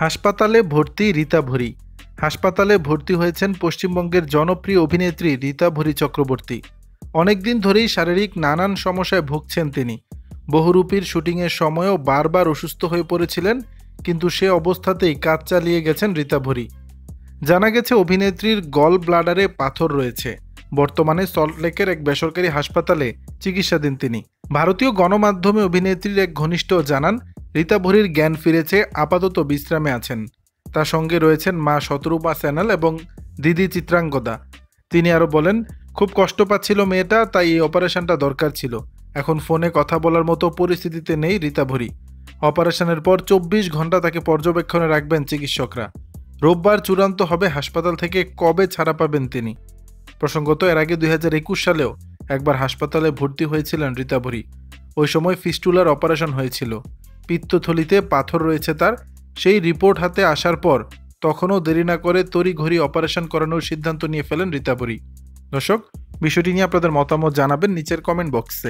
হাসপাতালে ভর্তি রীতা ভরি। হাসপাতালে ভর্তি হয়েছেন পশ্চিমবঙ্গের জনপ্রিয় অভিনেত্রী রীতা ভরি চক্রবর্তী। অনেকদিন ধরেই শারীরিক নানান সমস্যায় ভুগছেন তিনি। বহুরূপীর শুটিংয়ের সময়ও বারবার অসুস্থ হয়ে পড়েছিলেন, কিন্তু সে অবস্থাতেই কাজ চালিয়ে গেছেন রীতা ভরি। জানা গেছে অভিনেত্রীর গল ব্লাডারে পাথর রয়েছে। বর্তমানে সল্টলেকের এক বেসরকারি হাসপাতালে চিকিৎসাধীন তিনি। ভারতীয় গণমাধ্যমে অভিনেত্রীর এক ঘনিষ্ঠ জানান, রীতা ভরির জ্ঞান ফিরেছে, আপাতত বিশ্রামে আছেন। তার সঙ্গে রয়েছেন মা শতরূপা স্যানাল এবং দিদি চিত্রাঙ্গদা। তিনি আরও বলেন, খুব কষ্ট পাচ্ছিল মেয়েটা, তাই এই অপারেশনটা দরকার ছিল। এখন ফোনে কথা বলার মতো পরিস্থিতিতে নেই রীতা ভরি। অপারেশনের পর 24 ঘন্টা তাকে পর্যবেক্ষণে রাখবেন চিকিৎসকরা। রোববার চূড়ান্ত হবে হাসপাতাল থেকে কবে ছাড়া পাবেন তিনি। প্রসঙ্গত, এর আগে 2021 সালেও একবার হাসপাতালে ভর্তি হয়েছিলেন রীতা ভরি। ওই সময় ফিস্টুলার অপারেশন হয়েছিল। পিত্তথলিতে পাথর রয়েছে তার। সেই রিপোর্ট হাতে আসার পর তখনও দেরি না করে তড়িঘড়ি অপারেশন করানোর সিদ্ধান্ত নিয়ে ফেলেন রীতা ভরি। দর্শক, বিষয়টি নিয়ে আপনাদের মতামত জানাবেন নিচের কমেন্ট বক্সে।